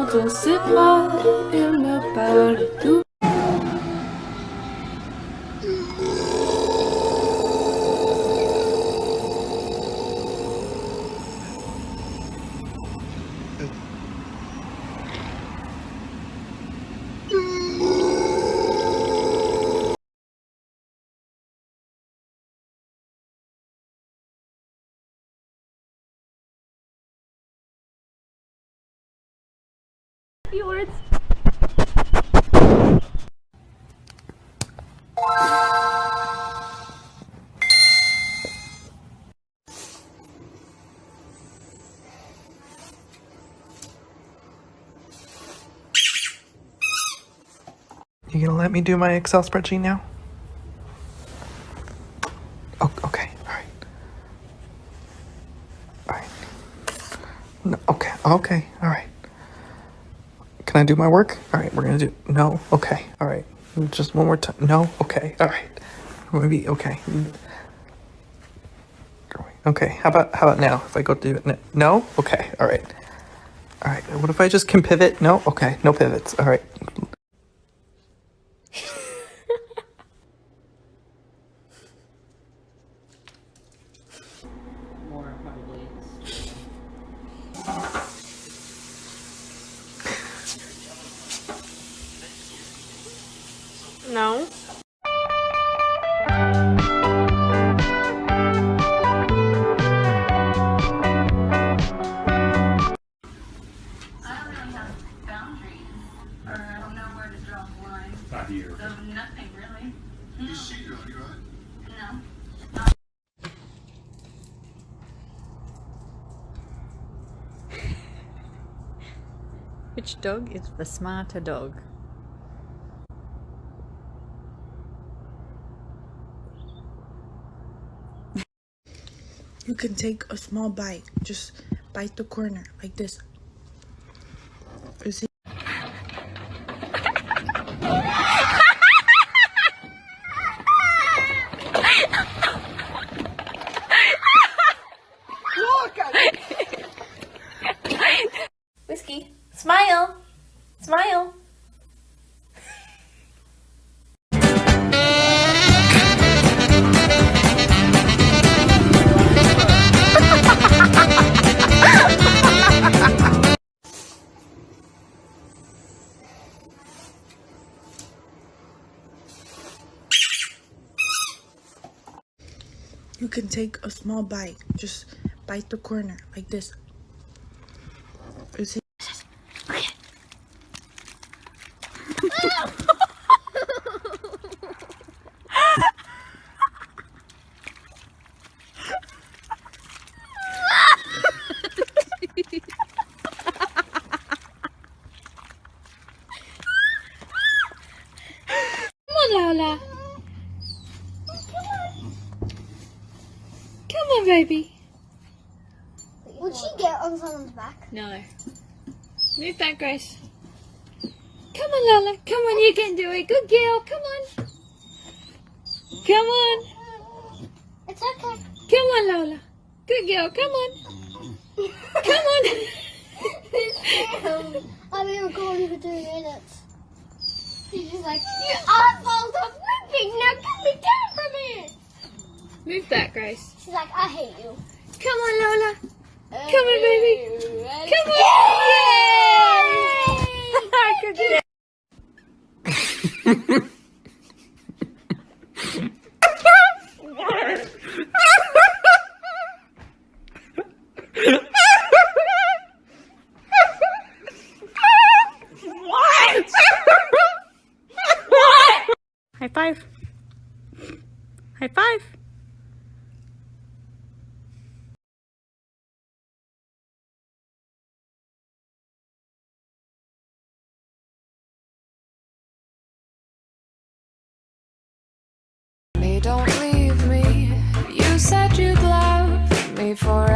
quand on s'aimera, il me parle tout. Words. You gonna let me do my Excel spreadsheet now? Oh, okay, alright. Alright. No, okay, alright. Can I do my work? Alright, we're gonna do, no, okay, alright. Just one more time, no, okay, alright. Maybe, okay. Okay, how about now? If I go do it, no? Okay, alright. Alright, what if I just can pivot? No? Okay, no pivots, alright. More probably. No. Not here. So nothing really. No. You see, are you right? No. Which dog is the smarter dog? You can take a small bite. Just bite the corner like this. You see? Whiskey, smile, smile. You can take a small bite. Just bite the corner like this. You see? Come on, Lola. Come on, baby. Would she get on someone's back? No. Move back, Grace. Come on, Lola. Come on, you can do it. Good girl. Come on. Come on. It's okay. Come on, Lola. Good girl. Come on. Come on. I've been recording for 2 minutes. She's just like, you assholes are whipping. Now get me down from here. Move back, Grace. She's like, I hate you. Come on, Lola. Come on, baby. Come on. Yay! Good girl. High five. High five. Don't leave me. You said you'd love me forever.